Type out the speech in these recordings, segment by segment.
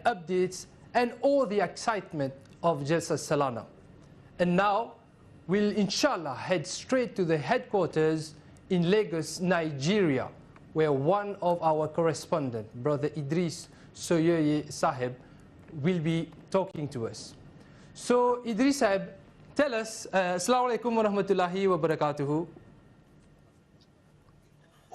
updates and all the excitement of Jalsa Salana. And now we'll inshallah head straight to the headquarters in Lagos, Nigeria, where one of our correspondents, Brother Idris Soyoye Sahib, will be talking to us. So Idris Sahib, tell us, Assalamu alaikum wa rahmatullahi wa barakatuhu.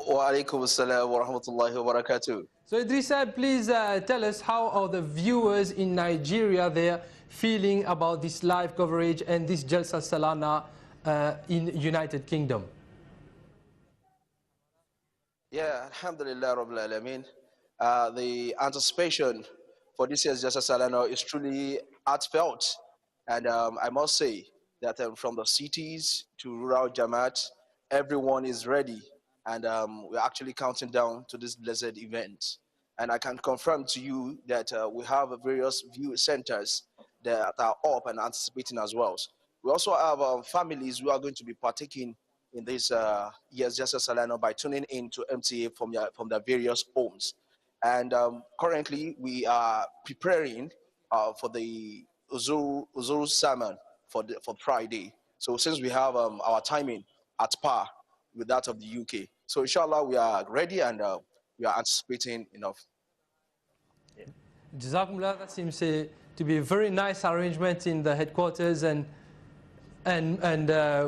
Wa alaikum assalam wa rahmatullahi wa barakatuh. So Idris Sahib, please tell us how are the viewers in Nigeria there feeling about this live coverage and this Jalsa Salana in United Kingdom? Yeah, alhamdulillah rabbil alameen. The anticipation for this year's Jalsa Salana is truly heartfelt. And I must say that from the cities to rural Jamaat, everyone is ready. And we're actually counting down to this blessed event. And I can confirm to you that we have various view centers that are up and anticipating as well. We also have families who are going to be partaking in this year's Jalsa Salana by tuning in to MTA from their various homes. And currently we are preparing for the Uzuru Salmon for Friday. So since we have our timing at par with that of the UK. So inshallah we are ready and we are anticipating enough. Jazakumullah, that seems to be a very nice arrangement in the headquarters and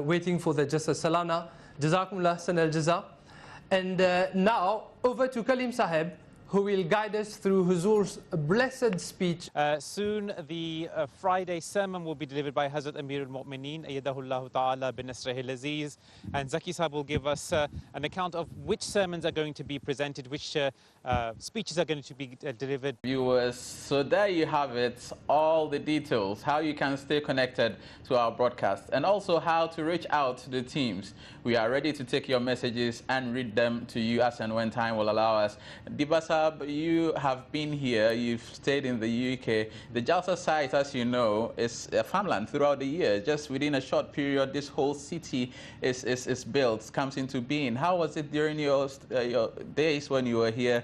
waiting for the Jalsa Salana. Jazakumullah Sanal Jaza. And now over to Kalim Sahib, who will guide us through Huzur's blessed speech. Soon the Friday sermon will be delivered by Hazrat Amir al-Mu'mineen, Ayyadahullah Ta'ala bin Nasrihil Aziz. And Zaki Sahib will give us an account of which sermons are going to be presented, which speeches are going to be delivered. Viewers, so there you have it, all the details, how you can stay connected to our broadcast, and also how to reach out to the teams. We are ready to take your messages and read them to you as and when time will allow us. Dibasa, you have been here, you've stayed in the UK. The Jalsa site, as you know, is a farmland throughout the year. Just within a short period, this whole city is built, comes into being. How was it during your days when you were here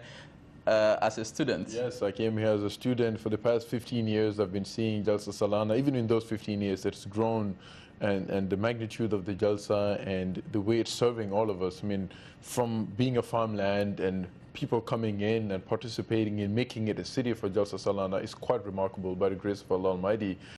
as a student? Yes, I came here as a student. For the past 15 years, I've been seeing Jalsa Salana. Even in those 15 years, it's grown. And the magnitude of the Jalsa and the way it's serving all of us. I mean, from being a farmland and people coming in and participating in making it a city for Jalsa Salana is quite remarkable by the grace of Allah Almighty.